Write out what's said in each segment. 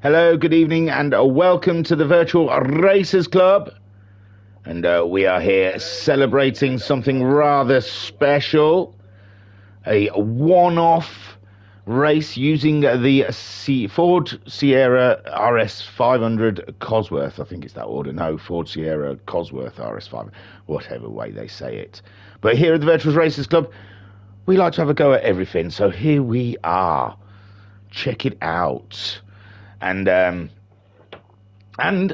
Hello, good evening, and welcome to the Virtual Racers Club. And we are here celebrating something rather special. A one-off race using the Ford Sierra RS500 Cosworth. I think it's that order. No, Ford Sierra Cosworth RS500. Whatever way they say it. But here at the Virtual Racers Club, we like to have a go at everything. So here we are. Check it out. And I'm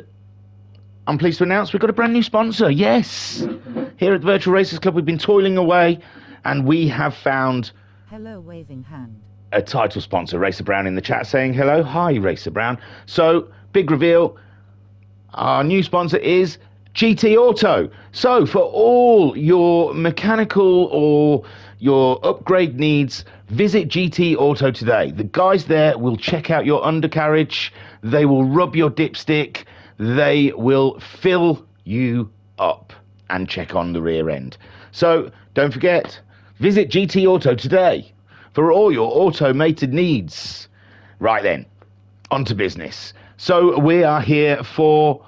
pleased to announce we've got a brand new sponsor. Yes, here at the Virtual Racers Club, we've been toiling away, and we have found hello waving hand, a title sponsor. Racer Brown in the chat saying hello. Hi, Racer Brown. So big reveal. Our new sponsor is GT Auto. So for all your mechanical or your upgrade needs, visit GT Auto today. The guys there will check out your undercarriage, they will rub your dipstick, they will fill you up and check on the rear end. So don't forget, visit GT Auto today for all your automated needs. Right then, on to business. So we are here for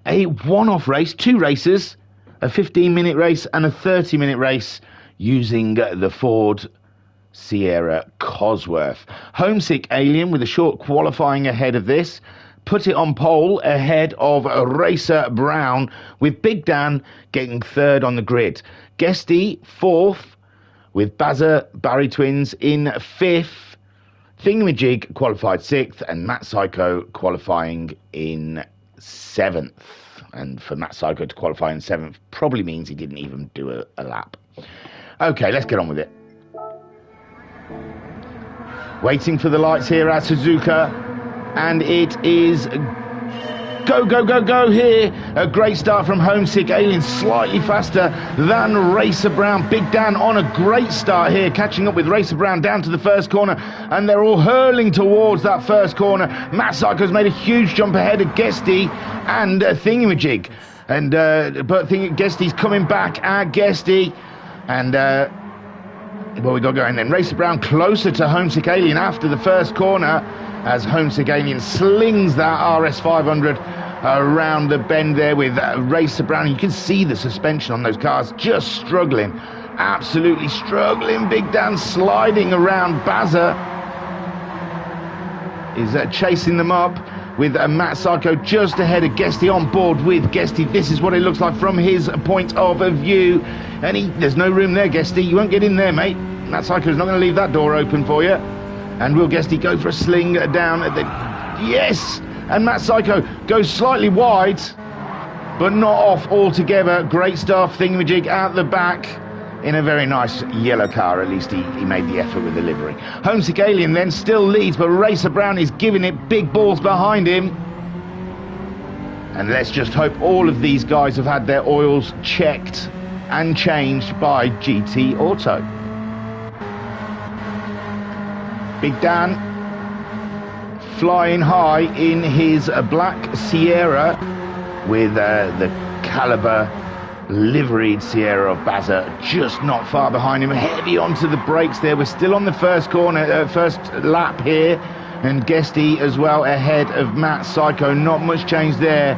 a one-off race, two races, a 15-minute race and a 30-minute race using the Ford Sierra Cosworth. Homesick Alien with a short qualifying ahead of this. Put it on pole ahead of Racer Brown, with Big Dan getting third on the grid. Guesty fourth, with Bazza Barry Twins in fifth. Thingamajig qualified sixth, and Matt Psycho qualifying in seventh. And for Matt Psycho to qualify in seventh probably means he didn't even do a lap. Okay, let's get on with it. Waiting for the lights here at Suzuka, and it is go, go, go, go here. A great start from Homesick Alien, slightly faster than Racer Brown. Big Dan on a great start here, catching up with Racer Brown down to the first corner, and they're all hurling towards that first corner. Matt Psycho's made a huge jump ahead of Guesty and Thingamajig, and but Guesty's coming back at Guesty, and well, we got going then. Racer Brown closer to Homesick Alien after the first corner, as Homesick Alien slings that RS500 around the bend there with Racer Brown. You can see the suspension on those cars just struggling, absolutely struggling. Big Dan sliding around. Bazza is chasing them up, with Matt Sarko just ahead of Guesty, on board with Guesty. This is what it looks like from his point of view. And there's no room there, Guesty. You won't get in there, mate. Matt Sarko's not going to leave that door open for you. And will Guesty go for a sling down at the... Yes! And Matt Psycho goes slightly wide, but not off altogether. Great stuff. Thingamajig out the back in a very nice yellow car. At least he made the effort with the livery. Homesick Alien then still leads, but Racer Brown is giving it big balls behind him. And let's just hope all of these guys have had their oils checked and changed by GT Auto. Big Dan flying high in his black Sierra, with the Caliber liveried Sierra of Bazza just not far behind him. Heavy onto the brakes there. We're still on the first corner, first lap here, and Guesty as well ahead of Matt Psycho. Not much change there.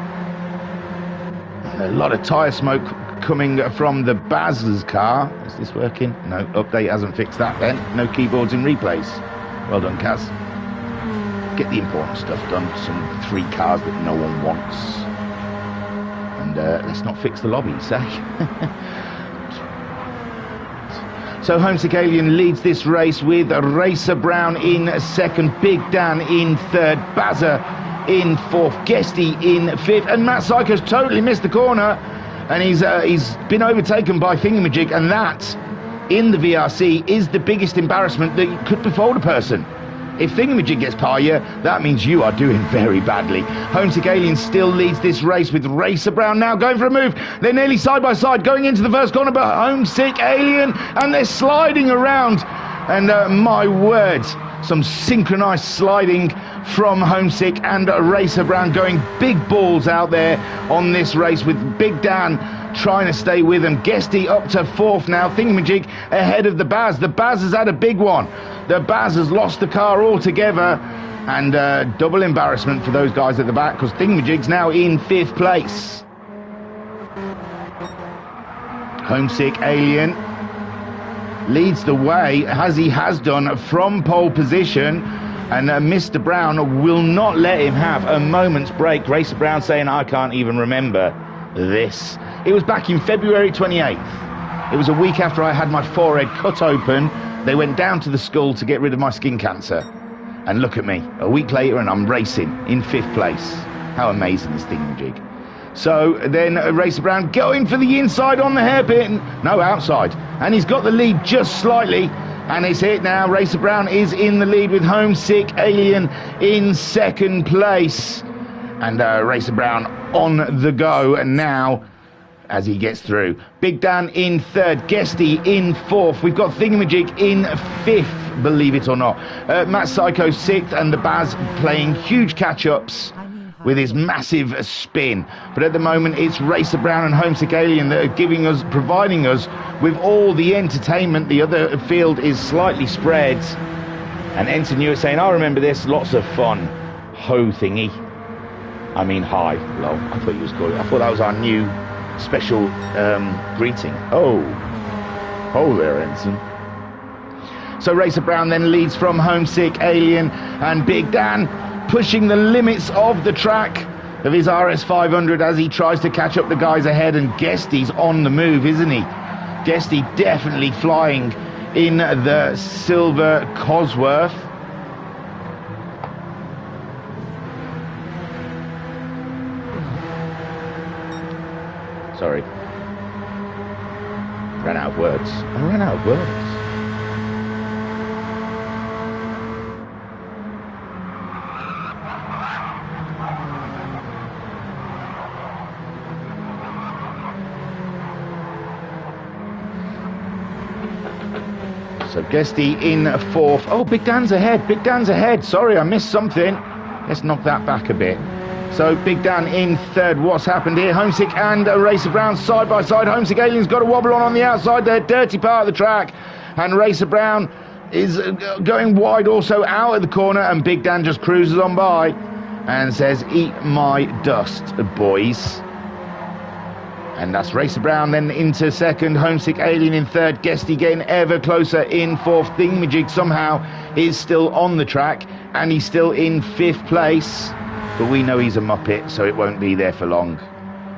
A lot of tyre smoke coming from the Bazza's car. Is this working? No, update hasn't fixed that then. No keyboards in replays. Well done, Kaz. Get the important stuff done. Some 3 cars that no one wants. And let's not fix the lobby, say. So Homesick Alien leads this race with Racer Brown in second, Big Dan in third, Bazza in fourth, Guesty in fifth, and Matt Psycho's totally missed the corner, and he's been overtaken by Thingamajig, and that, in the VRC, is the biggest embarrassment that could befall a person. If Thingamajig gets by you, that means you are doing very badly. Homesick Alien still leads this race, with Racer Brown now going for a move. They're nearly side by side going into the first corner, but Homesick Alien, and they're sliding around. And my word, some synchronized sliding from Homesick and Racer Brown, going big balls out there on this race, with Big Dan trying to stay with them. Guesty up to fourth now. Thingamajig ahead of the Baz. The Baz has had a big one. The Baz has lost the car altogether, And double embarrassment for those guys at the back, because Thingamajig's now in 5th place. Homesick Alien leads the way, as he has done, from pole position. And Mr. Brown will not let him have a moment's break. Racer Brown saying, I can't even remember this. It was back in February 28th. It was a week after I had my forehead cut open. They went down to the skull to get rid of my skin cancer. And look at me, a week later and I'm racing in 5th place. How amazing is Thingamajig. So then Racer Brown going for the inside on the hairpin. No, outside. And he's got the lead just slightly. And it's hit now. Racer Brown is in the lead with Homesick Alien in 2nd place. And Racer Brown on the go now as he gets through. Big Dan in 3rd, Guesty in 4th. We've got Thingamajig in 5th, believe it or not. Matt Psycho 6th, and the Baz playing huge catch-ups with his massive spin. But at the moment, it's Racer Brown and Homesick Alien that are providing us with all the entertainment. The other field is slightly spread. And Ensign Newitt saying, I remember this, lots of fun. Ho thingy. I mean, hi. Lol. I thought you was calling. I thought that was our new special greeting. Oh there, Ensign. So Racer Brown then leads from Homesick Alien, and Big Dan pushing the limits of the track of his RS500 as he tries to catch up the guys ahead. And Guesty's on the move, isn't he? Guesty definitely flying in the silver Cosworth. Sorry. Ran out of words. I ran out of words. So Guesty in 4th. Oh, Big Dan's ahead. Big Dan's ahead. Sorry, I missed something. Let's knock that back a bit. So Big Dan in 3rd. What's happened here? Homesick and Racer Brown side by side. Homesick Alien's got a wobble on the outside there. Dirty part of the track. And Racer Brown is going wide also out of the corner. And Big Dan just cruises on by and says, eat my dust, boys. And that's Racer Brown then into 2nd. Homesick Alien in 3rd. Guesty getting ever closer in 4th. Thingamajig somehow is still on the track. And he's still in 5th place. But we know he's a Muppet, so it won't be there for long.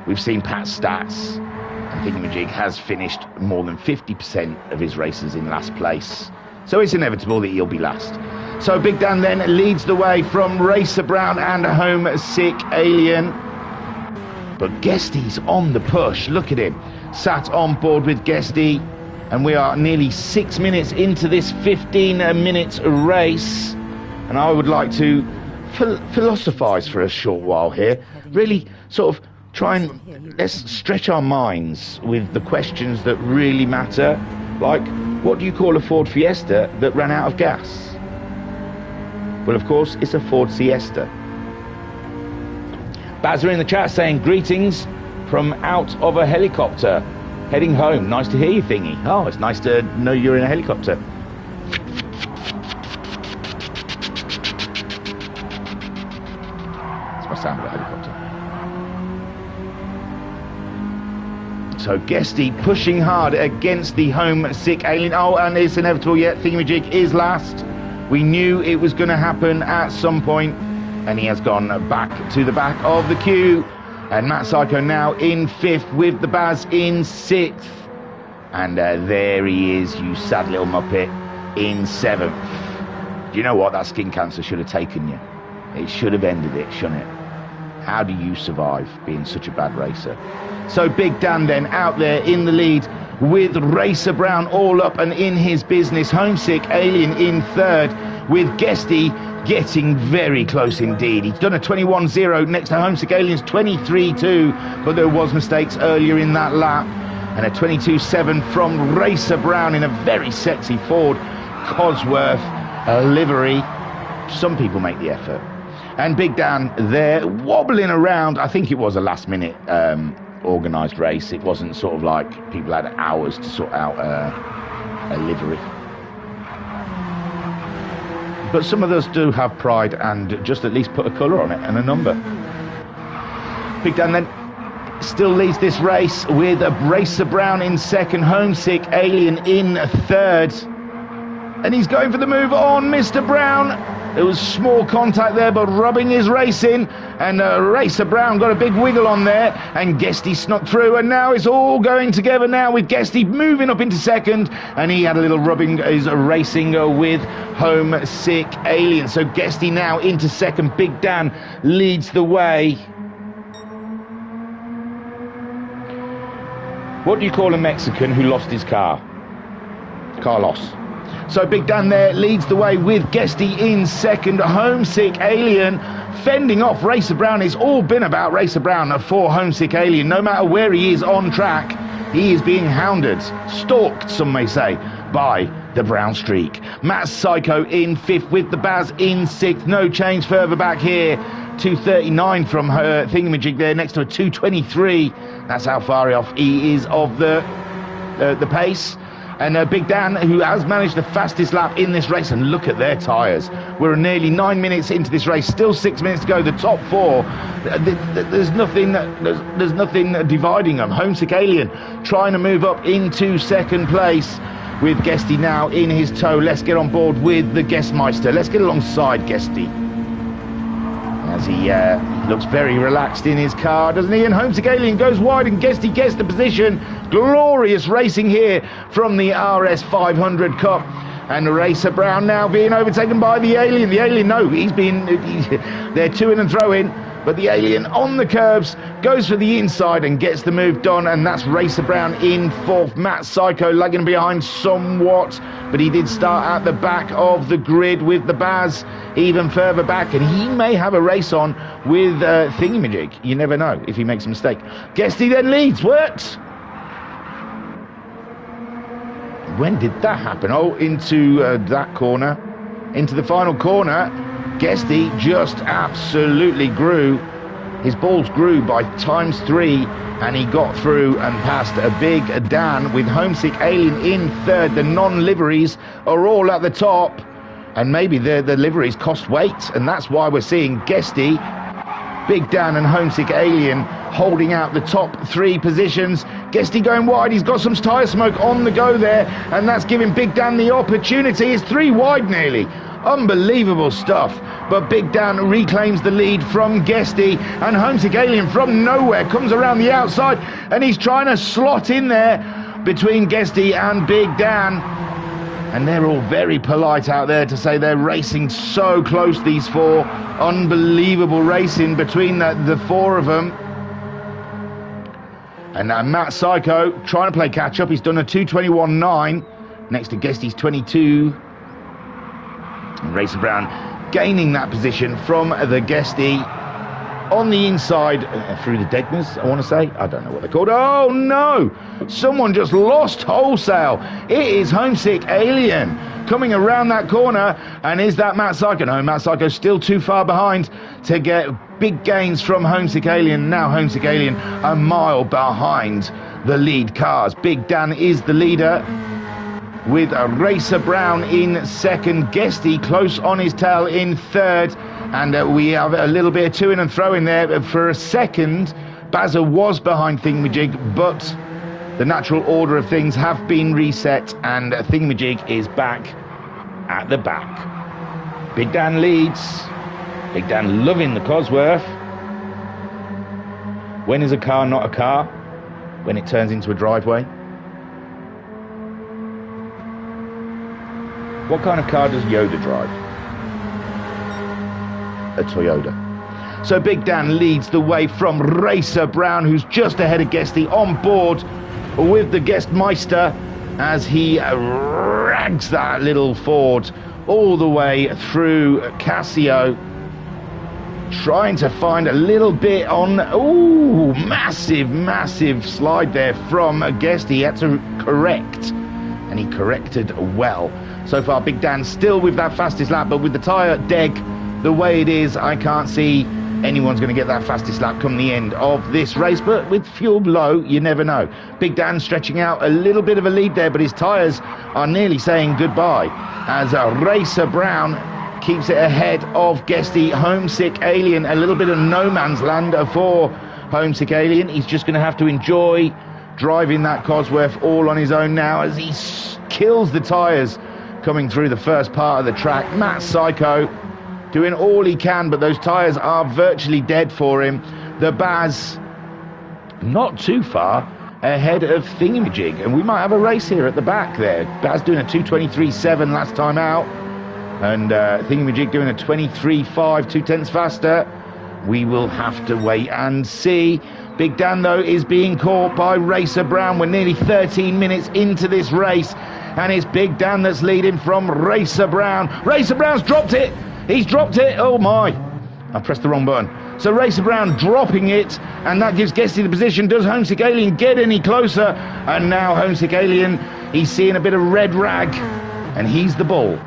We've seen Pat's stats, and Thingamajig has finished more than 50% of his races in last place. So it's inevitable that he'll be last. So Big Dan then leads the way from Racer Brown and Homesick Alien. But Guesty's on the push. Look at him. Sat on board with Guesty. And we are nearly 6 minutes into this 15-minute race. And I would like to philosophize for a short while here, really sort of try and let's stretch our minds with the questions that really matter, like what do you call a Ford Fiesta that ran out of gas? Well, of course, it's a Ford Siesta. Bazza in the chat saying greetings from out of a helicopter heading home. Nice to hear you, Thingy. Oh, it's nice to know you're in a helicopter. Sound of a helicopter. So Guesty pushing hard against the Homesick Alien. Oh, and it's inevitable yet. Thingamajig is last. We knew it was going to happen at some point, and he has gone back to the back of the queue. And Matt Psycho now in 5th with the Baz in 6th. And there he is, you sad little Muppet, in 7th. Do you know what? That skin cancer should have taken you. It should have ended it, shouldn't it? How do you survive being such a bad racer? So Big Dan then out there in the lead with Racer Brown all up and in his business. Homesick Alien in 3rd with Guesty getting very close indeed. He's done a 21.0 next to Homesick Alien's 23.2, but there was mistakes earlier in that lap. And a 22.7 from Racer Brown in a very sexy Ford Cosworth livery. Some people make the effort. And Big Dan there wobbling around. I think it was a last minute organised race. It wasn't sort of like people had hours to sort out a livery. but some of us do have pride and just at least put a colour on it and a number. Big Dan then still leads this race with Racer Brown in second, Homesick Alien in third. And he's going for the move on Mr. Brown. There was small contact there, but rubbing is racing. And Racer Brown got a big wiggle on there. And Guesty snuck through. And now it's all going together now with Guesty moving up into second. And he had a little rubbing, is racing with Homesick Alien. So Guesty now into second. Big Dan leads the way. What do you call a Mexican who lost his car? Carlos. So Big Dan there leads the way with Guesty in second. Homesick Alien fending off Racer Brown. It's all been about Racer Brown for Homesick Alien. No matter where he is on track, he is being hounded, stalked, some may say, by the brown streak. Matt Psycho in fifth with the Baz in sixth. No change further back here. 239 from her thingamajig there next to a 223. That's how far off he is of the pace. And Big Dan, who has managed the fastest lap in this race, and look at their tyres. We're nearly 9 minutes into this race, still 6 minutes to go. The top four, there's nothing dividing them. Homesick Alien trying to move up into second place with Guesty now in his tow. Let's get on board with the Guestmeister. Let's get alongside Guesty, as he looks very relaxed in his car, doesn't he? And Homesick Alien goes wide and Guesty gets the position. Glorious racing here from the RS500 Cup. And Racer Brown now being overtaken by the Alien. The Alien, no, they're to in and throw in. But the Alien on the curbs goes for the inside and gets the move done. And that's Racer Brown in fourth. Matt Psycho lagging behind somewhat, but he did start at the back of the grid with the Baz even further back. And he may have a race on with Thingamajig. You never know if he makes a mistake. Guesty then leads. What? When did that happen? Oh, into that corner. Into the final corner. Guesty just absolutely grew. His balls grew by ×3, and he got through and passed a Big Dan with Homesick Alien in third. The non-liveries are all at the top, and maybe the liveries cost weight, and that's why we're seeing Guesty, Big Dan and Homesick Alien holding out the top three positions. Guesty going wide, he's got some tyre smoke on the go there, and that's giving Big Dan the opportunity. It's 3 wide nearly. Unbelievable stuff. But Big Dan reclaims the lead from Guesty, and Homesick Alien from nowhere comes around the outside, and he's trying to slot in there between Guesty and Big Dan. And they're all very polite out there to say they're racing so close, these four. Unbelievable racing between the four of them. And Matt Psycho trying to play catch up. He's done a 2:21.9 next to Guesty's 22. And Racer Brown gaining that position from the Guesty on the inside through the Degmas, I want to say. I don't know what they're called. Oh no! Someone just lost wholesale. It is Homesick Alien coming around that corner. And is that Matt Psycho? No, Matt Psycho's still too far behind to get big gains from Homesick Alien. Now Homesick Alien a mile behind the lead cars. Big Dan is the leader with Racer Brown in second. Guesty close on his tail in third. And we have a little bit of to in and throw in there for a second. Bazza was behind Thingamajig, but the natural order of things have been reset, and Thingamajig is back at the back. Big Dan leads. Big Dan loving the Cosworth. When is a car not a car? When it turns into a driveway. What kind of car does Yoda drive? A Toyota. So Big Dan leads the way from Racer Brown, who's just ahead of Guesty, on board with the Guestmeister as he rags that little Ford all the way through Casio, trying to find a little bit on. Ooh, massive slide there from Guesty. He had to correct, and he corrected well. So far Big Dan still with that fastest lap, but with the tyre deg the way it is, I can't see anyone's going to get that fastest lap come the end of this race. But with fuel low, you never know. Big Dan stretching out a little bit of a lead there, but his tyres are nearly saying goodbye as Racer Brown keeps it ahead of Guesty. Homesick Alien, a little bit of no man's land for Homesick Alien. He's just going to have to enjoy driving that Cosworth all on his own now as he kills the tyres coming through the first part of the track. Matt Psycho doing all he can, but those tyres are virtually dead for him. The Baz not too far ahead of Thingamajig, and we might have a race here at the back there. Baz doing a 2:23.7 last time out, and Thingamajig doing a 23.5, 0.2 faster. We will have to wait and see. Big Dan, though, is being caught by Racer Brown. We're nearly 13 minutes into this race, and it's Big Dan that's leading from Racer Brown. Racer Brown's dropped it. He's dropped it. Oh, my. I pressed the wrong button. So Racer Brown dropping it, and that gives Guesty the position. Does Homesick Alien get any closer? And now Homesick Alien, he's seeing a bit of red rag, and he's the ball.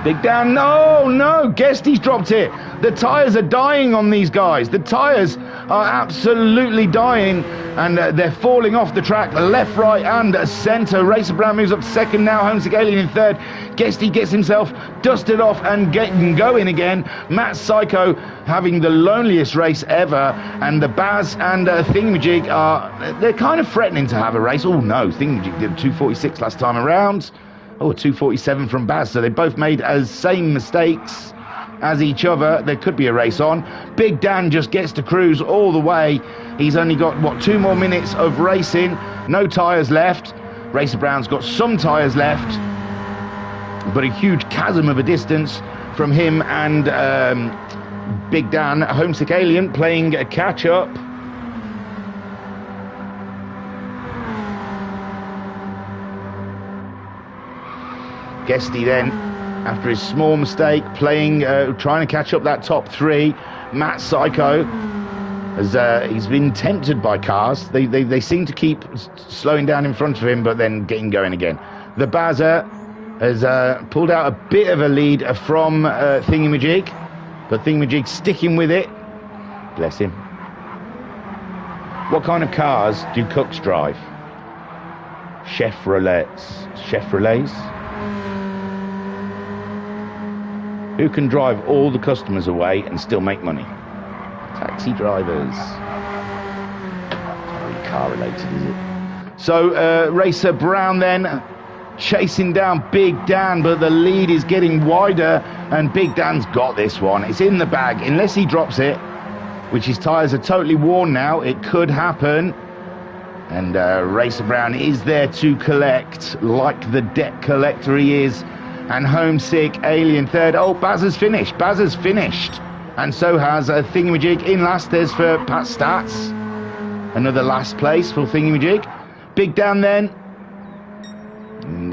Big Dan, no, Guesty's dropped it. The tyres are dying on these guys. The tyres are absolutely dying, and they're falling off the track, left, right, and centre. Racer Brown moves up to second now. Homesick Alien in third. Guesty gets himself dusted off and getting going again. Matt Psycho having the loneliest race ever, and the Baz and Thingamajig they're kind of threatening to have a race. Oh no, Thingamajig did 2:46 last time around. Oh, a 2:47 from Baz, so they both made as same mistakes as each other. There could be a race on. Big Dan just gets to cruise all the way. He's only got, 2 more minutes of racing. No tyres left. Racer Brown's got some tyres left, but a huge chasm of a distance from him and Big Dan. Homesick Alien playing a catch-up. Guesty then, after his small mistake, trying to catch up that top 3. Matt Psycho, he's been tempted by cars. They seem to keep slowing down in front of him, but then getting going again. The Bazza has pulled out a bit of a lead from Thingamajig, but Thingamajig sticking with it. Bless him. What kind of cars do cooks drive? Chevrolets? Who can drive all the customers away and still make money? Taxi drivers. Not really car related, is it? So Racer Brown then chasing down Big Dan, but the lead is getting wider, and Big Dan's got this one. It's in the bag, unless he drops it, which his tyres are totally worn now. It could happen. And Racer Brown is there to collect, like the debt collector he is. And Homesick Alien third. Oh, Baz has finished. And so has Thingamajig in last. There's for Pat Stats. Another last place for Thingamajig. Big Dan then.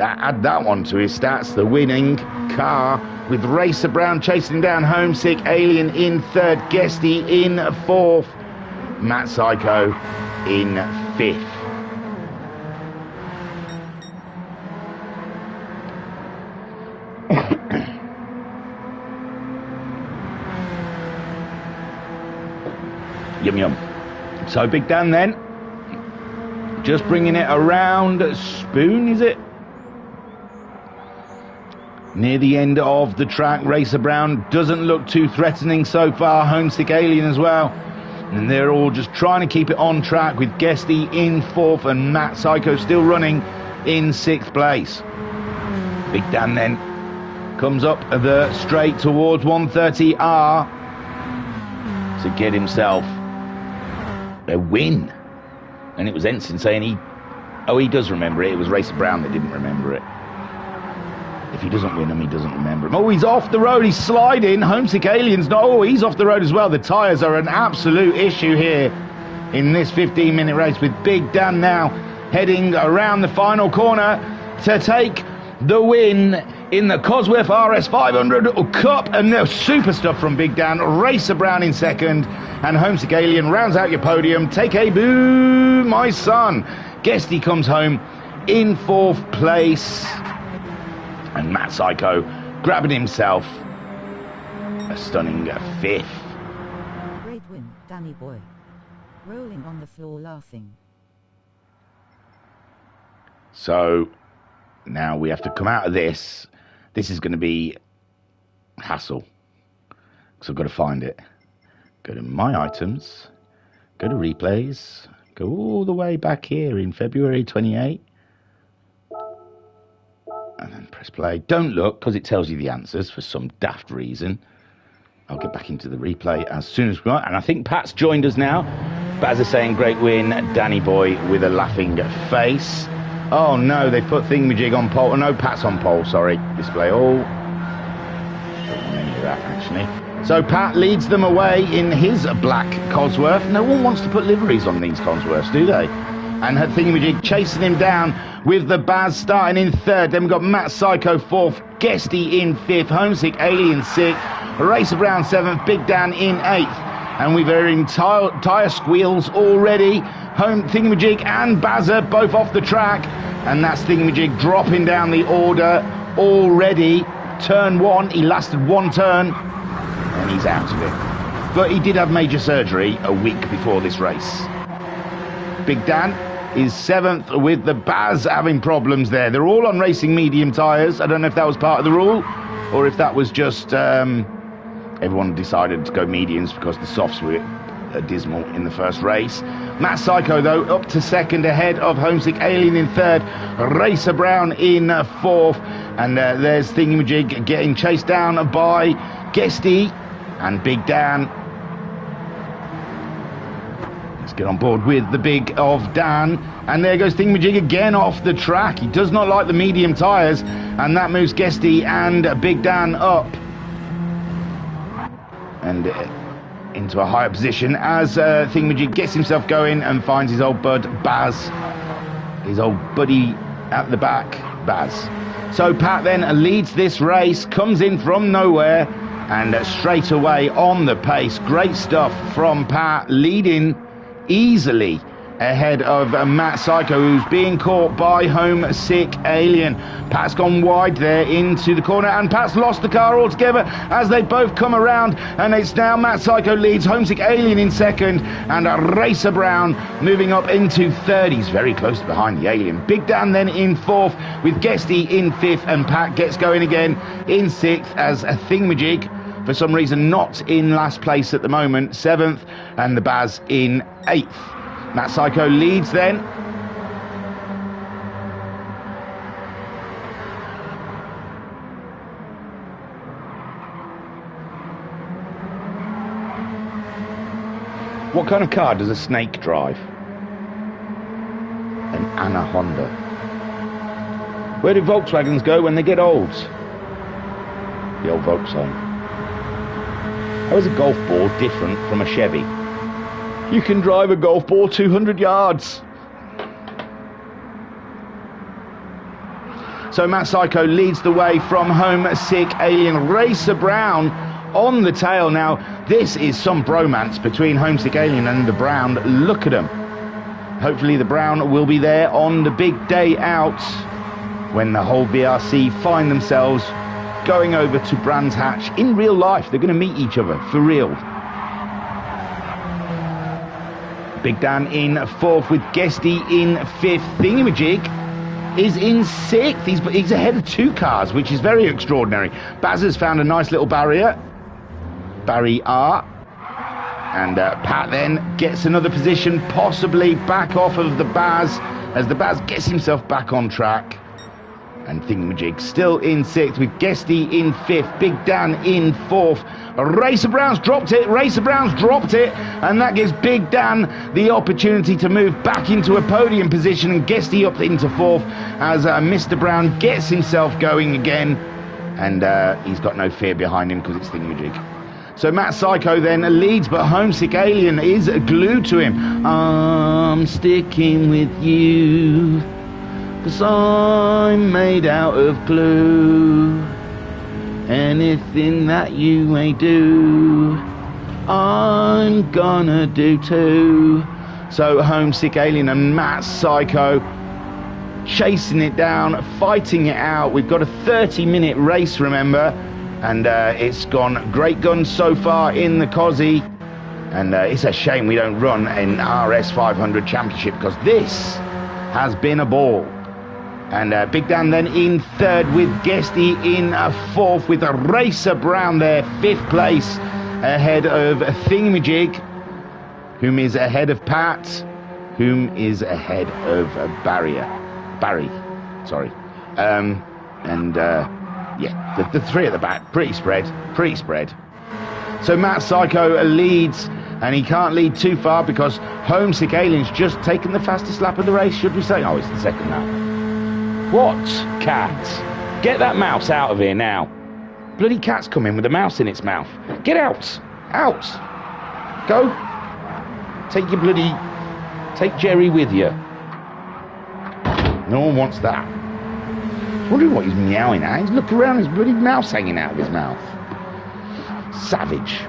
Add that one to his stats. The winning car with Racer Brown chasing down Homesick Alien in third. Guesty in fourth. Matt Psycho in fifth. Yum. So Big Dan then, just bringing it around Spoon, is it? Near the end of the track, Racer Brown doesn't look too threatening so far. Homesick Alien as well. And they're all just trying to keep it on track with Guesty in fourth and Matt Psycho still running in sixth place. Big Dan then comes up the straight towards 130R to get himself a win. And it was Ensign saying he does remember it. It was Racer Brown that didn't remember it. If he doesn't win him, he doesn't remember him. Oh, he's off the road. He's sliding. Homesick Alien's not. Oh, he's off the road as well. The tyres are an absolute issue here in this 15-minute race with Big Dan now heading around the final corner to take the win in the Cosworth RS500 Cup. And no super stuff from Big Dan. Racer Brown in second. And Homesick Alien rounds out your podium. Take a boo, my son. Guesty comes home in fourth place. And Matt Psycho grabbing himself a stunning fifth. Great win, Danny boy. Rolling on the floor laughing. So now we have to come out of this. This is going to be hassle. So I've got to find it. Go to my items, go to replays, go all the way back here in February 28, and then press play. Don't look, because it tells you the answers for some daft reason. I'll get back into the replay as soon as we are. And I think Pat's joined us now. Baz is saying, great win, Danny Boy with a laughing face. Oh no, they put Thingamajig on pole. Oh no, Pat's on pole, sorry. Display all. Don't want any of that, actually. So Pat leads them away in his black Cosworth. No one wants to put liveries on these Cosworths, do they? And Thingamajig chasing him down with the Baz starting in third. Then we've got Matt Psycho fourth, Guesty in fifth, Homesick Alien sixth, Racer Brown seventh, Big Dan in eighth. And we've hearing tyre squeals already. Thingamajig and Bazza both off the track. And that's Thingamajig dropping down the order already. Turn one, he lasted one turn. And he's out of it. But he did have major surgery a week before this race. Big Dan is seventh with the Baz having problems there. They're all on racing medium tyres. I don't know if that was part of the rule or if that was just everyone decided to go mediums because the softs were dismal in the first race. Matt Psycho, though, up to second ahead of Homesick Alien in third, Racer Brown in fourth, and there's Thingamajig getting chased down by Guesty and Big Dan. Let's get on board with the big of Dan, and there goes Thingamajig again off the track. He does not like the medium tyres, and that moves Guesty and Big Dan up and into a higher position as Thingamajig gets himself going and finds his old bud Baz, his old buddy at the back, Baz. So Pat then leads this race, comes in from nowhere, and straight away on the pace. Great stuff from Pat, leading easily ahead of Matt Psycho, who's being caught by Homesick Alien. Pat's gone wide there into the corner, and Pat's lost the car altogether as they both come around, and it's now Matt Psycho leads, Homesick Alien in second, and Racer Brown moving up into third. He's very close behind the Alien. Big Dan then in fourth with Guesty in fifth, and Pat gets going again in sixth as a Thingamajig, for some reason not in last place at the moment, seventh, and the Baz in eighth. Matt Psycho leads then. What kind of car does a Snake drive? An Anna Honda. Where do Volkswagens go when they get old? The old Volkswagen. How is a golf ball different from a Chevy? You can drive a golf ball 200 yards. So Matt Psycho leads the way from Homesick Alien. Racer Brown on the tail. Now, this is some bromance between Homesick Alien and the Brown. Look at them. Hopefully the Brown will be there on the big day out when the whole VRC find themselves going over to Brands Hatch in real life. They're going to meet each other for real. Big Dan in fourth with Guesty in fifth. Thingamajig is in sixth. He's ahead of two cars, which is very extraordinary. Baz has found a nice little barrier. Barry R. And Pat then gets another position, possibly back off of the Baz, as the Baz gets himself back on track. And Thingamajig still in sixth with Guesty in fifth. Big Dan in fourth. Racer Brown's dropped it. Racer Brown's dropped it. And that gives Big Dan the opportunity to move back into a podium position, and Guesty up into fourth as Mr. Brown gets himself going again. And he's got no fear behind him because it's Thingamajig. So Matt Psycho then leads, but Homesick Alien is glued to him. I'm sticking with you, 'cause I'm made out of glue. Anything that you may do, I'm gonna do too. So Homesick Alien and Matt Psycho chasing it down, fighting it out. We've got a 30-minute race, remember, and it's gone great guns so far in the Cosy. And it's a shame we don't run an RS500 Championship, because this has been a ball. And Big Dan then in third with Guesty in fourth, with Racer Brown there, fifth place, ahead of Thingamajig, whom is ahead of Pat, whom is ahead of Barry, sorry. Yeah, the three at the back, pretty spread. So Matt Psycho leads, and he can't lead too far because Homesick Alien's just taken the fastest lap of the race, should we say? Oh, it's the second lap. What? Cat? Get that mouse out of here now. Bloody cat's come in with a mouse in its mouth. Get out. Out. Go. Take Jerry with you. No one wants that. I was wondering what he's meowing at. He's looking around, his bloody mouse hanging out of his mouth. Savage.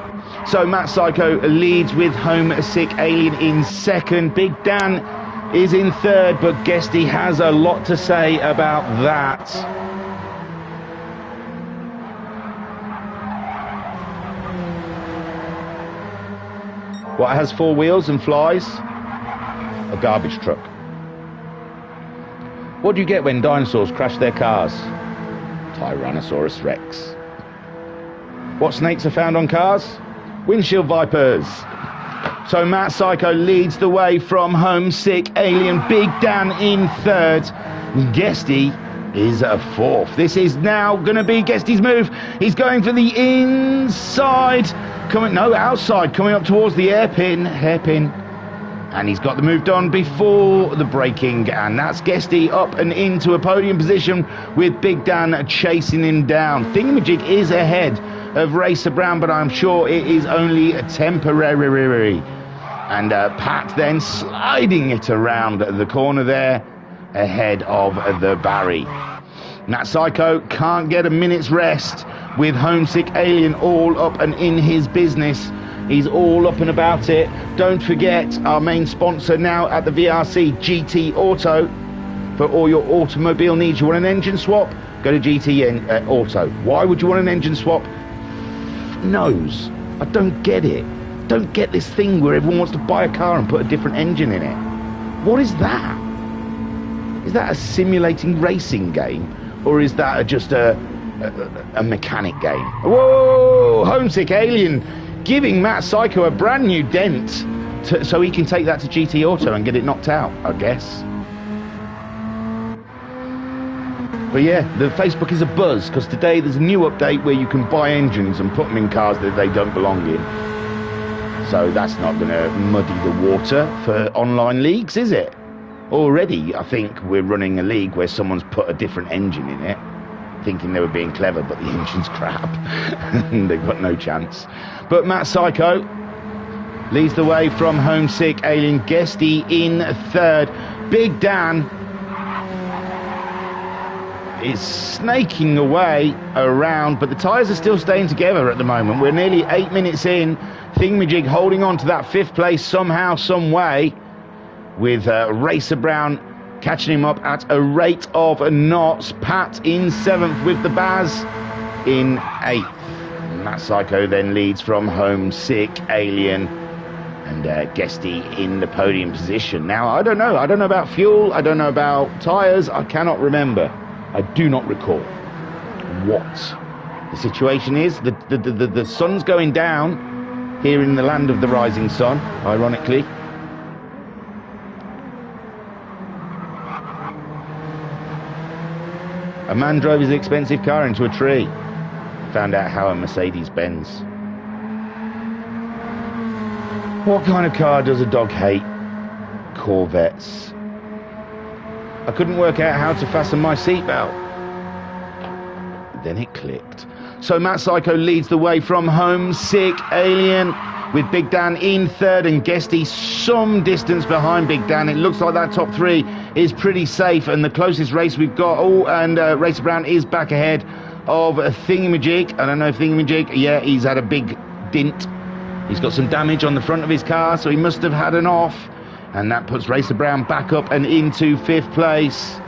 So Matt Psycho leads with Homesick Alien in second. Big Dan is in third, but Guesty has a lot to say about that. What has four wheels and flies? A garbage truck. What do you get when dinosaurs crash their cars? Tyrannosaurus Rex. What snakes are found on cars? Windshield vipers. So Matt Psycho leads the way from Homesick Alien. Big Dan in third. Guesty is a fourth. This is now going to be Guesty's move. He's going for the inside. Outside, coming up towards the hairpin. And he's got the move done before the braking. And that's Guesty up and into a podium position with Big Dan chasing him down. Thingamajig is ahead of Racer Brown, but I'm sure it is only temporary. And Pat then sliding it around the corner there ahead of the Barry. Matt Psycho can't get a minute's rest with Homesick Alien all up and in his business. He's all up and about it. Don't forget our main sponsor now at the VRC, GT Auto. For all your automobile needs, you want an engine swap? Go to GT Auto. Why would you want an engine swap? Knows. I don't get it. Don't get this thing where everyone wants to buy a car and put a different engine in it. What is that? Is that a simulating racing game? Or is that just a mechanic game? Whoa! Homesick Alien giving Matt Psycho a brand new dent so he can take that to GT Auto and get it knocked out, I guess. But yeah, the Facebook is a buzz because today there's a new update where you can buy engines and put them in cars that they don't belong in. So that's not going to muddy the water for online leagues, is it? Already, I think we're running a league where someone's put a different engine in it, thinking they were being clever, but the engine's crap. They've got no chance. But Matt Psycho leads the way from Homesick Alien. Guesty in third. Big Dan is snaking away around, but the tyres are still staying together at the moment. We're nearly 8 minutes in. Thingamajig holding on to that fifth place somehow, some way, with Racer Brown catching him up at a rate of knots. Pat in seventh with the Baz in eighth. Matt Psycho then leads from Homesick Alien, and Guesty in the podium position. Now, I don't know about fuel, I don't know about tyres, I cannot remember. I do not recall what the situation is. The sun's going down here in the land of the rising sun, ironically. A man drove his expensive car into a tree. Found out how a Mercedes-Benz. What kind of car does a dog hate? Corvettes. I couldn't work out how to fasten my seatbelt. Then it clicked. So Matt Psycho leads the way from Homesick Alien, with Big Dan in third and Guesty some distance behind Big Dan. It looks like that top three is pretty safe, and the closest race we've got, Racer Brown is back ahead of Thingamajig. I don't know if Thingamajig, yeah, he's had a big dint. He's got some damage on the front of his car, so he must have had an off, and that puts Racer Brown back up and into fifth place.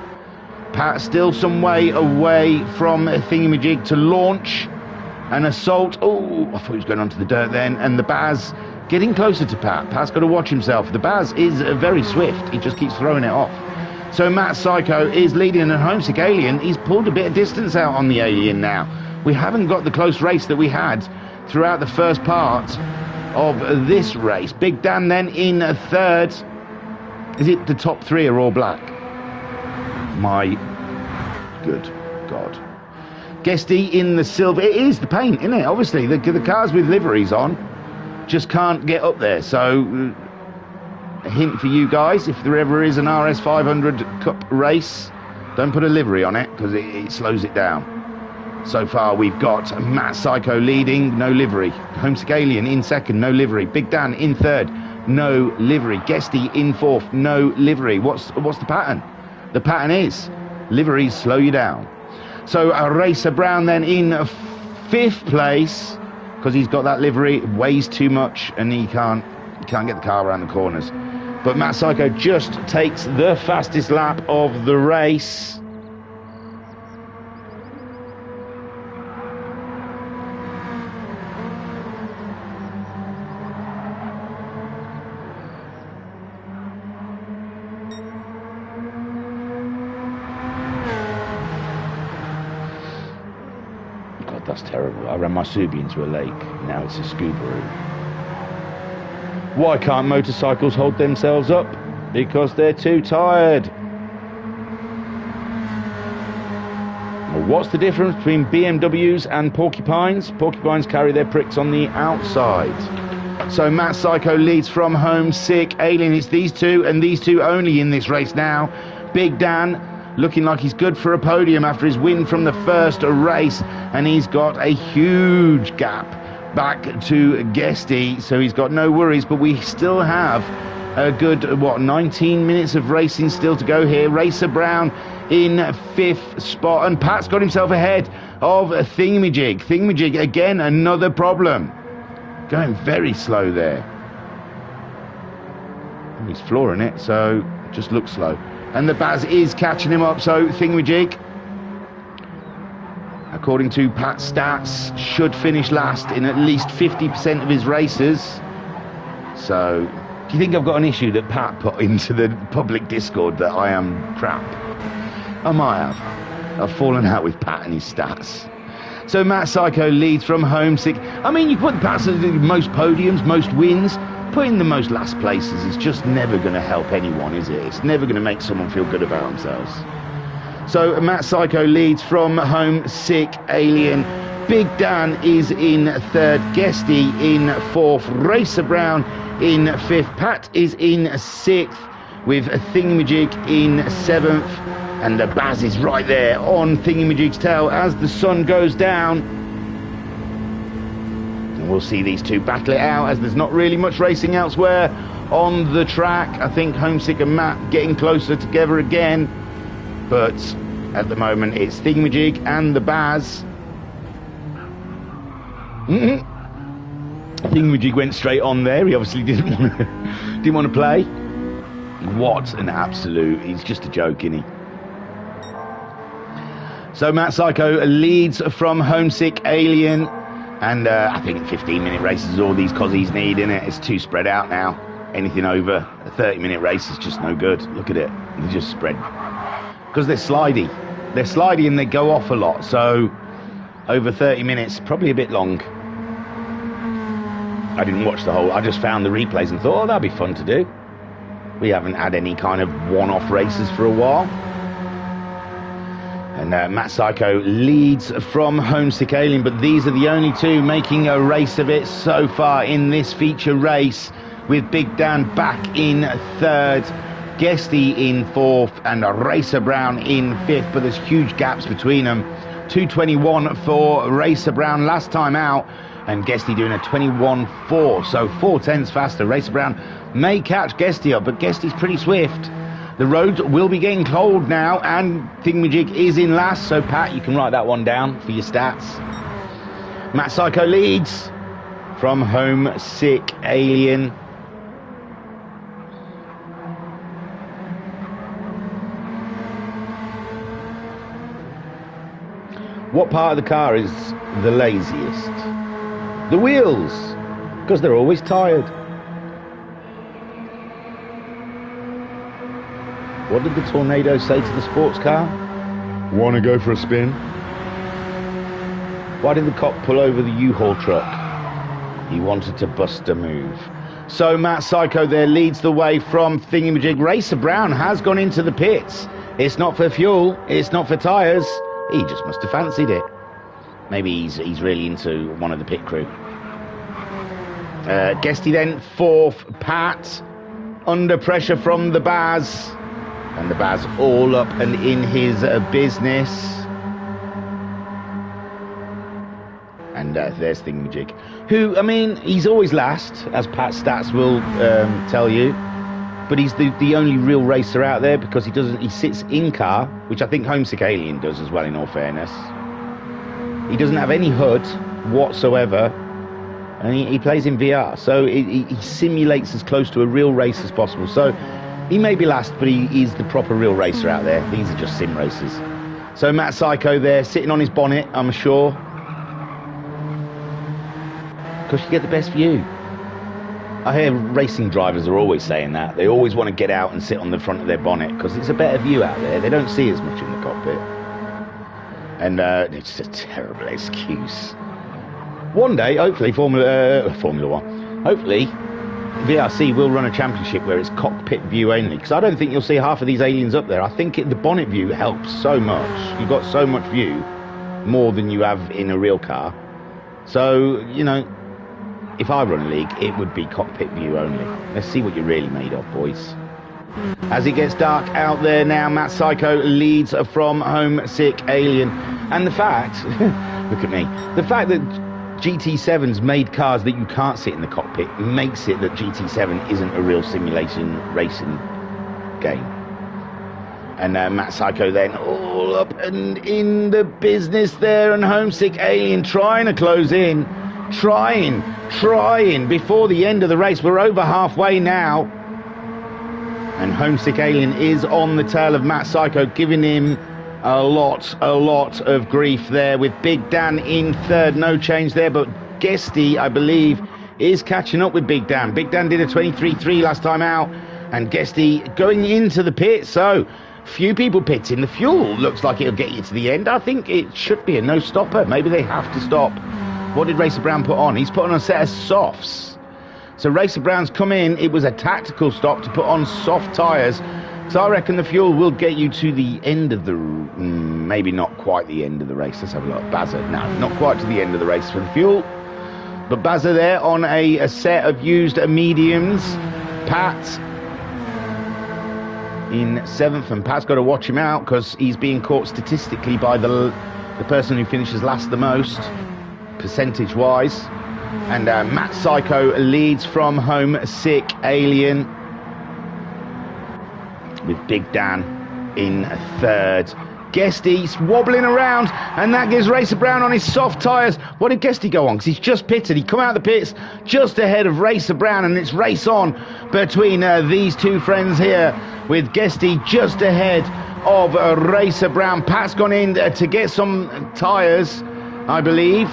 Pat still some way away from Thingamajig to launch an assault. Oh, I thought he was going onto the dirt then. And the Baz getting closer to Pat. Pat's got to watch himself. The Baz is very swift. He just keeps throwing it off. So Matt Psycho is leading, and Homesick Alien, he's pulled a bit of distance out on the Alien now. We haven't got the close race that we had throughout the first part of this race. Big Dan then in third. Is it the top three are all black? My good God. Guesty in the silver. It is the paint, isn't it? Obviously, the cars with liveries on just can't get up there. So, a hint for you guys, if there ever is an RS500 Cup race, don't put a livery on it, because it slows it down. So far, we've got Matt Psycho leading, no livery. Homesick Alien in second, no livery. Big Dan in third, no livery. Guesty in fourth, no livery. What's the pattern? The pattern is liveries slow you down. So Racer Brown then in fifth place, because he's got that livery, weighs too much, and he can't get the car around the corners. But Matt Psycho just takes the fastest lap of the race. That's terrible. I ran my Subi into a lake. Now it's a Subaru. Why can't motorcycles hold themselves up? Because they're too tired. Well, what's the difference between BMWs and porcupines? Porcupines carry their pricks on the outside. So Matt Psycho leads from Homesick Alien. It's these two and these two only in this race now. Big Dan looking like he's good for a podium after his win from the first race, and he's got a huge gap back to Guesty, so he's got no worries. But we still have a good 19 minutes of racing still to go here. Racer Brown in fifth spot, and Pat's got himself ahead of Thingamajig. Thingamajig again, another problem, going very slow there. He's flooring it, so it just looks slow. And the Baz is catching him up, so Thingamajig, according to Pat's stats, should finish last in at least 50% of his races. So, do you think I've got an issue that Pat put into the public Discord that I am crap? I might have. I've fallen out with Pat and his stats. So Matt Psycho leads from Homesick. I mean, you put Pat's at the most podiums, most wins. Putting the most last places is just never going to help anyone, is it? It's never going to make someone feel good about themselves. So Matt Psycho leads from Homesick Alien. Big Dan is in third. Guesty in fourth. Racer Brown in fifth. Pat is in sixth, with Thingamajig in seventh. And the Baz is right there on Thingamajig's tail as the sun goes down. We'll see these two battle it out, as there's not really much racing elsewhere on the track. I think Homesick and Matt getting closer together again, but at the moment it's Thingamajig and the Baz. Thingamajig went straight on there. He obviously didn't want to play. What an absolute! He's just a joke, isn't he? So Matt Psycho leads from Homesick Alien. And I think 15-minute races is all these Cossies need, innit? It's too spread out now. Anything over a 30-minute race is just no good. Look at it. They just spread. Because they're slidey. They're slidey and they go off a lot. So over 30 minutes, probably a bit long. I didn't watch the whole. I just found the replays and thought, oh, that'd be fun to do. We haven't had any kind of one-off races for a while. And Matt Psycho leads from Homesick Alien, but these are the only two making a race of it so far in this feature race, with Big Dan back in third, Guesty in fourth, and Racer Brown in fifth, but there's huge gaps between them. 2:21 for Racer Brown last time out, and Guesty doing a 21.4, so 4/10 faster. Racer Brown may catch Guesty up, but Guesty's pretty swift. The roads will be getting cold now, and Thingamajig is in last, so Pat, you can write that one down for your stats. Matt Psycho leads from Homesick Alien. What part of the car is the laziest? The wheels, because they're always tired. What did the Tornado say to the sports car? Want to go for a spin? Why did the cop pull over the U-Haul truck? He wanted to bust a move. So Matt Psycho there leads the way from Thingamajig. Racer Brown has gone into the pits. It's not for fuel, it's not for tyres. He just must have fancied it. Maybe he's really into one of the pit crew. Guesty then fourth. Pat under pressure from the Baz. And the Baz all up and in his business. And there's Thingamajig, who, I mean, he's always last, as Pat's stats will tell you. But he's the only real racer out there because he sits in car, which I think Homesick Alien does as well, in all fairness. He doesn't have any HUD whatsoever, and he plays in VR, so he simulates as close to a real race as possible. So he may be last, but he is the proper real racer out there. These are just sim racers. So Matt Psycho there, sitting on his bonnet, I'm sure, because you get the best view. I hear racing drivers are always saying that. They always want to get out and sit on the front of their bonnet because it's a better view out there. They don't see as much in the cockpit. And it's a terrible excuse. One day, hopefully, Formula One, hopefully, VRC will run a championship where it's cockpit view only. Because I don't think you'll see half of these aliens up there. I think the bonnet view helps so much. You've got so much view, more than you have in a real car. So, you know, if I run a league, it would be cockpit view only. Let's see what you're really made of, boys. As it gets dark out there now, Matt Psycho leads from Homesick Alien. And the fact, look at me, the fact that GT7's made cars that you can't sit in the cockpit makes it that GT7 isn't a real simulation racing game. And Matt Psycho then all up and in the business there, and Homesick Alien trying to close in. Trying before the end of the race. We're over halfway now, and Homesick Alien is on the tail of Matt Psycho, giving him a lot of grief there, with Big Dan in third. No change there, but Guesty, I believe, is catching up with Big Dan. Big Dan did a 23.3 last time out, and Guesty going into the pit. So few people pitting. The fuel looks like it'll get you to the end. I think it should be a no stopper. Maybe they have to stop. What did Racer Brown put on? He's put on a set of softs. So Racer Brown's come in. It was a tactical stop to put on soft tyres. So I reckon the fuel will get you to the end of the... maybe not quite the end of the race. Let's have a look. Bazza. No, not quite to the end of the race for the fuel. But Bazza there on a set of used mediums. Pat in seventh. And Pat's got to watch him out because he's being caught statistically by the person who finishes last the most, percentage-wise. And Matt Psycho leads from Homesick Alien, with Big Dan in third. Guesty's wobbling around, and that gives Racer Brown on his soft tyres. What did Guesty go on? Because he's just pitted. He come out of the pits just ahead of Racer Brown, and it's race on between these two friends here, with Guesty just ahead of Racer Brown. Pat's gone in to get some tyres, I believe.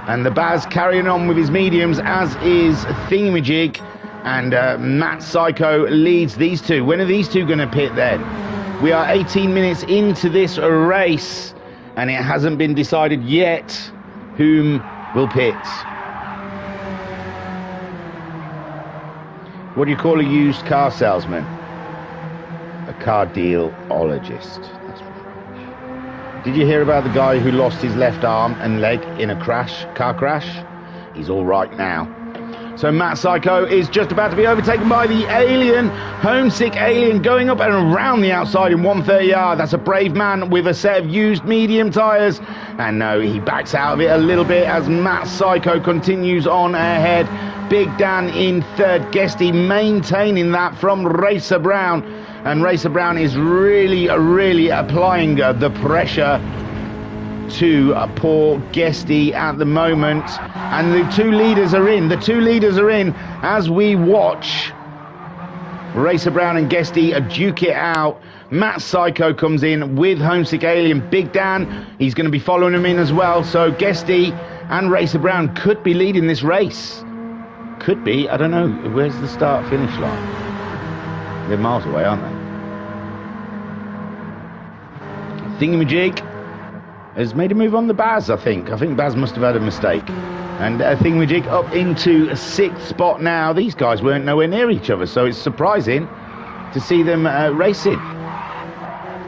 And the Baz carrying on with his mediums, as is Thingamajig. And Matt Psycho leads these two. When are these two going to pit then? We are 18 minutes into this race, and it hasn't been decided yet whom will pit. What do you call a used car salesman? A car dealologist. That's right. Did you hear about the guy who lost his left arm and leg in a car crash? He's all right now. So Matt Psycho is just about to be overtaken by the Alien. Homesick Alien going up and around the outside in 130R. That's a brave man with a set of used medium tyres. And no, he backs out of it a little bit as Matt Psycho continues on ahead. Big Dan in third. Guesty maintaining that from Racer Brown. And Racer Brown is really applying the pressure to poor Guesty at the moment. And the two leaders are in as we watch Racer Brown and Guesty duke it out. Matt Psycho comes in with Homesick Alien. Big Dan, he's going to be following him in as well. So Guesty and Racer Brown could be leading this race. Could be, I don't know. Where's the start finish line? They're miles away, aren't they? Thingamajig has made a move on the Baz, I think. I think Baz must have had a mistake. And Thingamajig up into 6th spot now. These guys weren't nowhere near each other, so it's surprising to see them racing.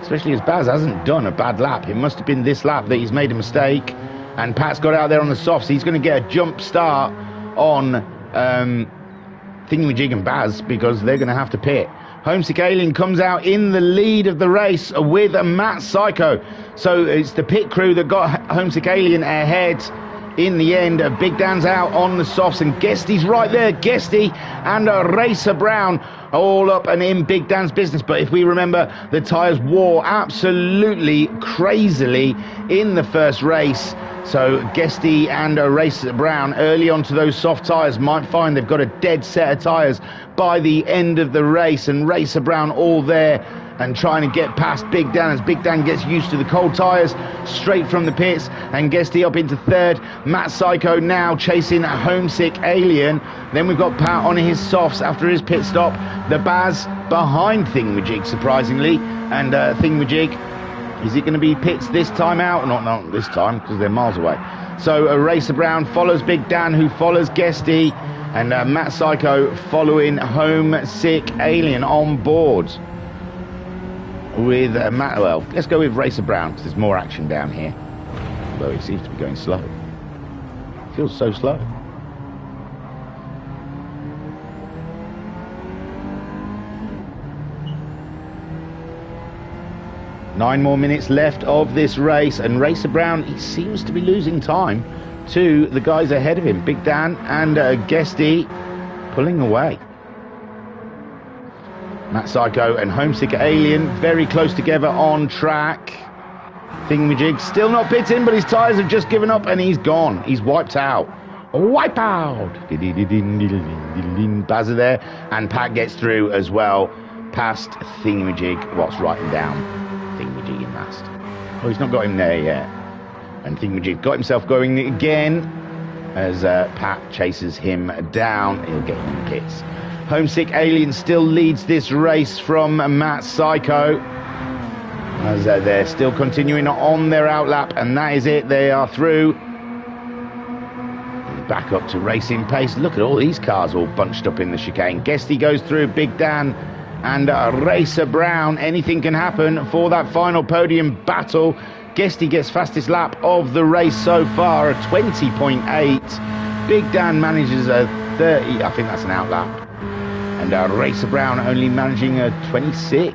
Especially as Baz hasn't done a bad lap. It must have been this lap that he's made a mistake. And Pat's got out there on the softs. He's going to get a jump start on Thingamajig and Baz because they're going to have to pit. Homesick Alien comes out in the lead of the race with Matt Psycho. So it's the pit crew that got Homesick Alien ahead in the end. Big Dan's out on the softs and Guesty's right there. Guesty and Racer Brown all up and in Big Dan's business. But if we remember, the tyres wore absolutely crazily in the first race. So Guesty and Racer Brown early onto those soft tyres might find they've got a dead set of tyres by the end of the race. And Racer Brown all there and trying to get past Big Dan as Big Dan gets used to the cold tyres straight from the pits. And Guesty up into 3rd. Matt Psycho now chasing a Homesick Alien. Then we've got Pat on his softs after his pit stop. The Baz behind Thingamajig, surprisingly. And Thingamajig, is it going to be pits this time out? Not this time, because they're miles away. So Racer Brown follows Big Dan, who follows Guesty. And Matt Psycho following Homesick Alien on board. With Matt, well, let's go with Racer Brown because there's more action down here. Although it seems to be going slow. It feels so slow. Nine more minutes left of this race, and Racer Brown, he seems to be losing time to the guys ahead of him. Big Dan and Guesty pulling away. Matt Psycho and Homesick Alien very close together on track. Thingamajig still not pitting, but his tyres have just given up and he's gone. He's wiped out. Wipe out. Baz are there, and Pat gets through as well past Thingamajig. What's writing down Thingamajig in last. Oh, he's not got him there yet. And Thingamajig got himself going again as Pat chases him down. He'll get him in the pits. Homesick Alien still leads this race from Matt Psycho as they're still continuing on their outlap, and that is it. They are through. Back up to racing pace. Look at all these cars all bunched up in the chicane. Guesty goes through Big Dan and Racer Brown. Anything can happen for that final podium battle. Guesty gets fastest lap of the race so far, a 20.8. Big Dan manages a 30. I think that's an outlap. And Racer Brown only managing a 26.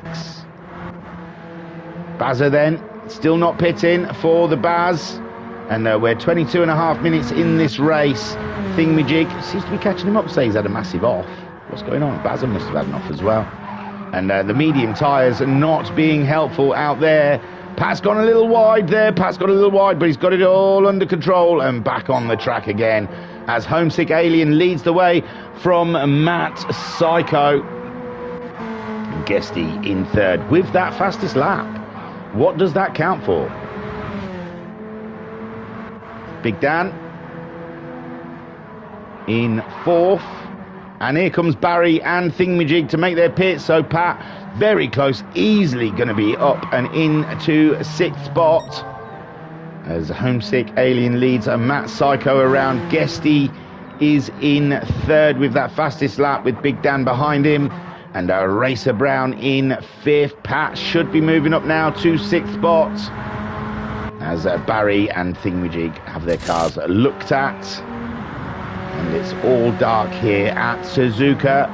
Bazza then, still not pitting for the Baz. And we're 22.5 minutes in this race. Thingamajig seems to be catching him up, so he's had a massive off. What's going on? Bazza must have had an off as well. And the medium tyres are not being helpful out there. Pat's gone a little wide there. Pat's got a little wide, but he's got it all under control and back on the track again as Homesick Alien leads the way from Matt Psycho. Guesty in 3rd with that fastest lap. What does that count for? Big Dan in 4th. And here comes Barry and Thingamajig to make their pit. So Pat very close, easily going to be up and into 6th spot. As Homesick Alien leads Matt Psycho around. Guesty is in 3rd with that fastest lap with Big Dan behind him. And Racer Brown in 5th. Pat should be moving up now to 6th spot. As Barry and Thingamajig have their cars looked at. And it's all dark here at Suzuka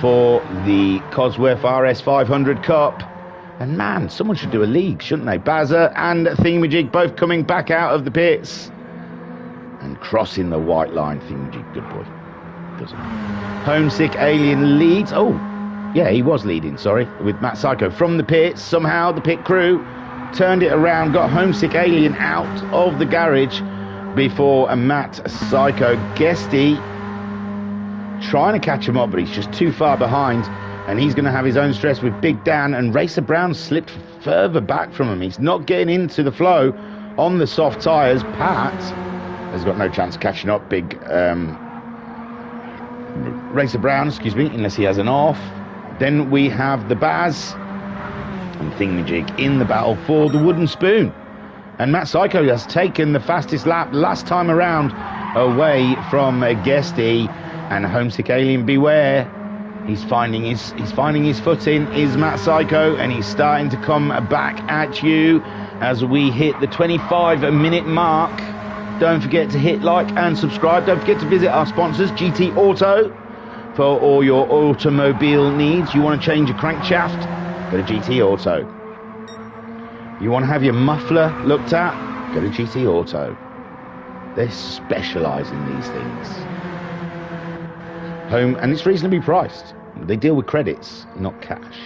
for the Cosworth RS500 Cup. And man, someone should do a league, shouldn't they? Bazza and Thingamajig both coming back out of the pits. And crossing the white line. Thingamajig, good boy. Doesn't. Homesick Alien leads. Oh, yeah, he was leading, sorry, with Matt Psycho from the pits. Somehow the pit crew turned it around, got Homesick Alien out of the garage before Matt Psycho. Guesty trying to catch him up, but he's just too far behind, and he's going to have his own stress with Big Dan. And Racer Brown slipped further back from him. He's not getting into the flow on the soft tyres. Pat has got no chance of catching up. Big Racer Brown, excuse me, unless he has an off. Then we have the Baz And Thingamajig in the battle for the wooden spoon. And Matt Psycho has taken the fastest lap last time around away from Guesty. And Homesick Alien, beware. He's finding his footing, is Matt Psycho, and he's starting to come back at you as we hit the 25-minute mark. Don't forget to hit like and subscribe. Don't forget to visit our sponsors, GT Auto, for all your automobile needs. You want to change your crankshaft? Go to GT Auto. You want to have your muffler looked at? Go to GT Auto. They specialise in these things. And it's reasonably priced. They deal with credits, not cash.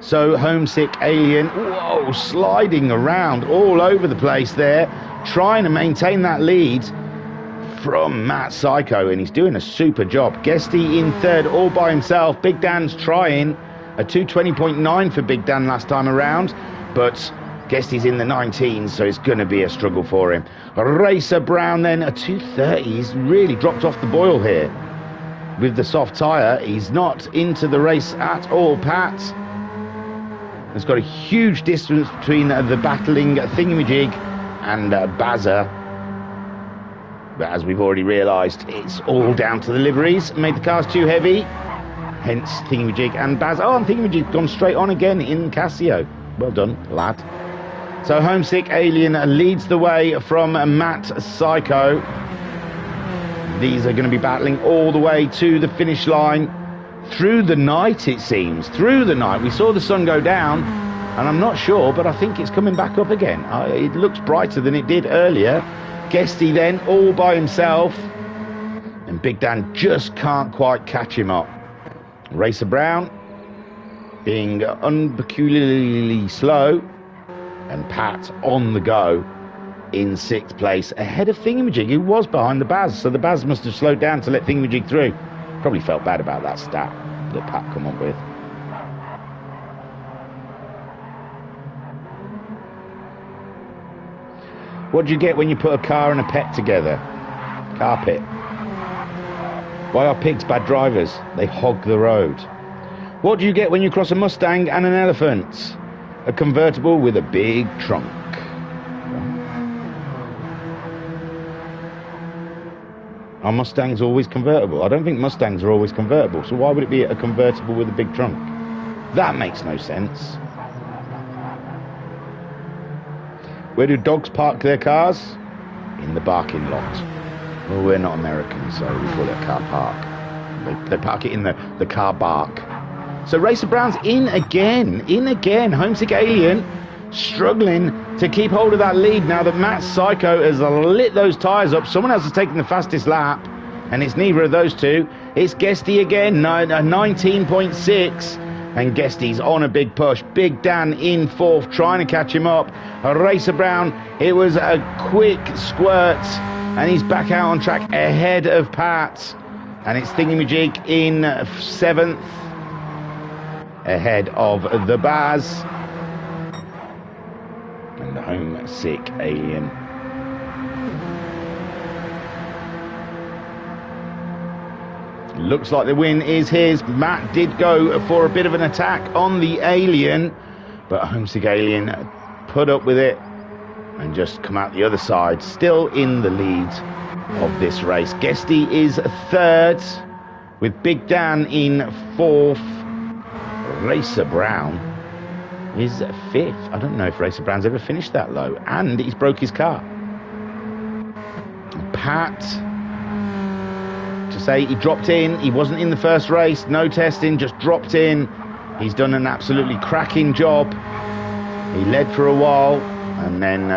So Homesick Alien, whoa, sliding around all over the place there, trying to maintain that lead from Matt Psycho, and he's doing a super job. Guesty in third all by himself. Big Dan's trying a 220.9 for Big Dan last time around, but Guesty's in the 19s, so it's going to be a struggle for him. Racer Brown then, a 230. He's really dropped off the boil here with the soft tyre. He's not into the race at all. Pat has got a huge distance between the battling Thingamajig and Bazza. But as we've already realised, it's all down to the liveries. Made the cars too heavy. Hence Thingamajig and Bazza. Oh, and Thingamajig's gone straight on again in Casio. Well done, lad. So Homesick Alien leads the way from Matt Psycho. These are going to be battling all the way to the finish line. Through the night, it seems. Through the night. We saw the sun go down, and I'm not sure, but I think it's coming back up again. It looks brighter than it did earlier. Guesty then, all by himself. And Big Dan just can't quite catch him up. Racer Brown being unpeculiarly slow. And Pat on the go in 6th place, ahead of Thingamajig, who was behind the Baz. So the Baz must have slowed down to let Thingamajig through. Probably felt bad about that stat that Pat come up with. What do you get when you put a car and a pet together? Carpet. Why are pigs bad drivers? They hog the road. What do you get when you cross a Mustang and an elephant? A convertible with a big trunk. Are Mustangs always convertible? I don't think Mustangs are always convertible, so why would it be a convertible with a big trunk? That makes no sense. Where do dogs park their cars? In the barking lot. Well, we're not American, so we call it a car park. They park it in the car bark. So Racer Brown's in again. Homesick Alien struggling to keep hold of that lead now that Matt Psycho has lit those tyres up. Someone else has taken the fastest lap, and it's neither of those two. It's Guesty again, a 19.6, and Guesty's on a big push. Big Dan in 4th, trying to catch him up. Racer Brown, it was a quick squirt, and he's back out on track ahead of Pat. And it's Thingamajig in 7th, ahead of the Baz. And the Homesick Alien. Looks like the win is his. Matt did go for a bit of an attack on the Alien, but Homesick Alien put up with it and just come out the other side, still in the lead of this race. Guesty is 3rd, with Big Dan in 4th. Racer Brown is 5th. I don't know if Racer Brown's ever finished that low, and he's broke his car. Pat, to say he dropped in, he wasn't in the first race, no testing, just dropped in. He's done an absolutely cracking job. He led for a while, and then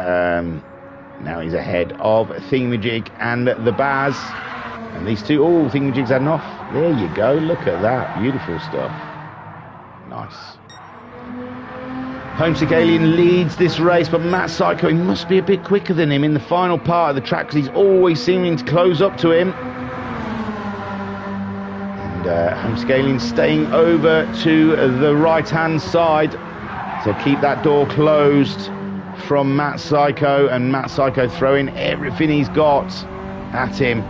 now he's ahead of Thingamajig and the Baz. And these two, Thingamajig's had enough. There you go, look at that, beautiful stuff. Nice. Homesick Alien leads this race, but Matt Psycho, he must be a bit quicker than him in the final part of the track, because he's always seeming to close up to him. And Homesick Alien staying over to the right-hand side to keep that door closed from Matt Psycho, and Matt Psycho throwing everything he's got at him.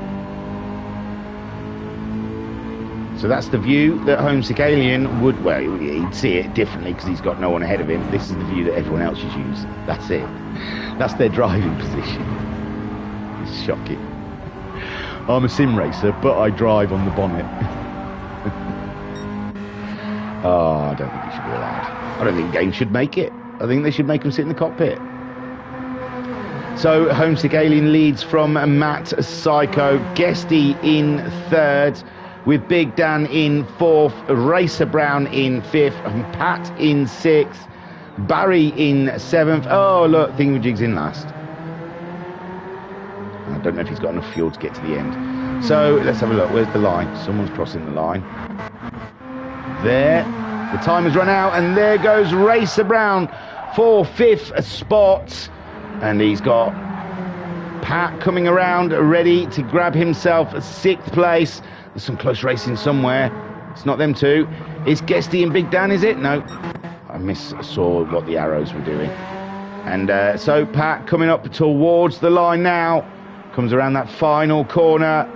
So that's the view that Homesick Alien would, well, he'd see it differently because he's got no one ahead of him. This is the view that everyone else should use. That's it. That's their driving position. It's shocking. I'm a sim racer, but I drive on the bonnet. Oh, I don't think it should be allowed. I don't think games should make it. I think they should make them sit in the cockpit. So Homesick Alien leads from Matt Psycho, Guesty in third, with Big Dan in fourth, Racer Brown in fifth, and Pat in sixth, Barry in seventh. Oh, look, Thingamajig's in last. I don't know if he's got enough fuel to get to the end. So let's have a look. Where's the line? Someone's crossing the line. There. The time has run out, and there goes Racer Brown for fifth spot. And he's got Pat coming around, ready to grab himself sixth place. There's some close racing somewhere. It's not them two. It's Guesty and Big Dan, is it? No. I saw what the arrows were doing. And so Pat coming up towards the line now. Comes around that final corner.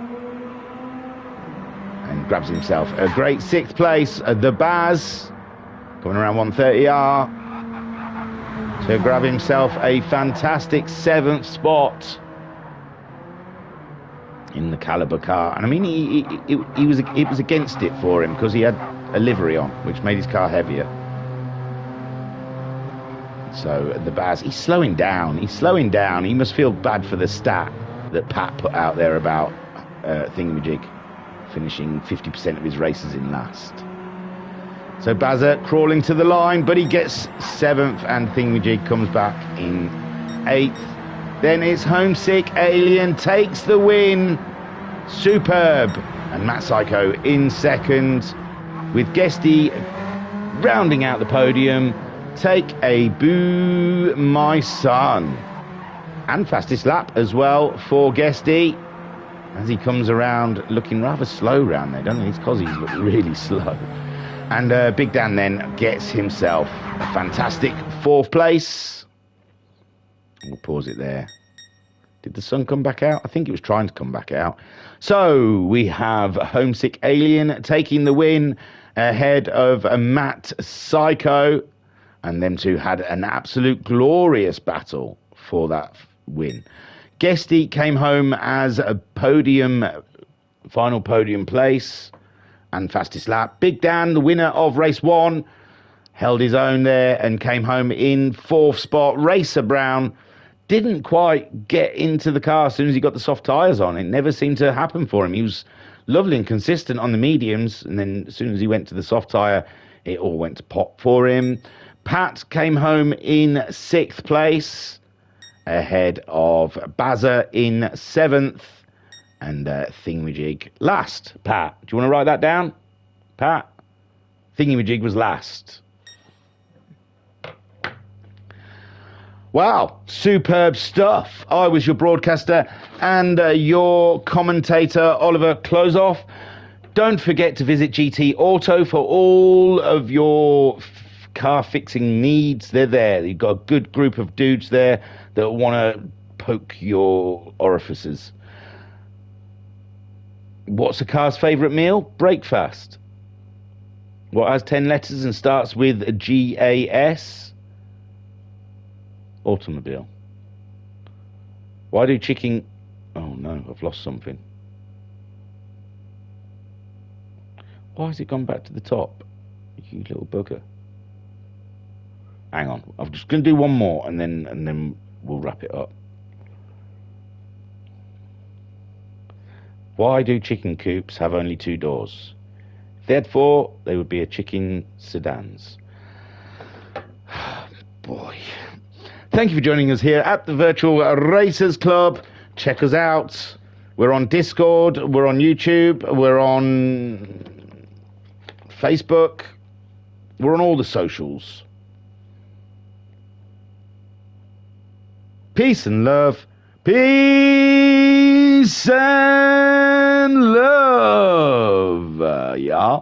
And grabs himself a great sixth place. The Baz coming around 130R. To grab himself a fantastic seventh spot in the Caliber car. And I mean, it was against it for him because he had a livery on, which made his car heavier. So the Baz, he's slowing down. He's slowing down. He must feel bad for the stat that Pat put out there about Thingamajig finishing 50% of his races in last. So Bazza crawling to the line, but he gets seventh, and Thingamajig comes back in eighth. Then it's Homesick Alien takes the win. Superb. And Matt Psycho in second, with Guesty rounding out the podium. Take a boo, my son. And fastest lap as well for Guesty, as he comes around looking rather slow round there, doesn't he? It's because he's looked really slow. And Big Dan then gets himself a fantastic fourth place. We'll pause it there. Did the sun come back out? I think it was trying to come back out. So we have Homesick Alien taking the win ahead of Matt Psycho. And them two had an absolute glorious battle for that win. Guesty came home as a final podium place and fastest lap. Big Dan, the winner of race one, held his own there and came home in fourth spot. Racer Brown didn't quite get into the car as soon as he got the soft tyres on. It never seemed to happen for him. He was lovely and consistent on the mediums, and then as soon as he went to the soft tyre, it all went to pop for him. Pat came home in sixth place, ahead of Bazza in seventh, and Thingamajig last. Pat, do you want to write that down? Pat, Thingamajig was last. Wow, superb stuff. I was your broadcaster and your commentator, Oliver Closeoff. Don't forget to visit GT Auto for all of your car fixing needs. They're there. You've got a good group of dudes there that want to poke your orifices. What's a car's favourite meal? Breakfast. What has 10 letters and starts with GAS? Automobile. Why do chicken... Oh no, I've lost something. Why has it gone back to the top? You little bugger. Hang on, I'm just going to do one more and then we'll wrap it up. Why do chicken coops have only 2 doors? If they had 4, they would be a chicken sedans. Boy. Thank you for joining us here at the Virtual Racers Club. Check us out. We're on Discord, we're on YouTube, we're on Facebook, we're on all the socials. Peace and love. Peace and love. Yeah.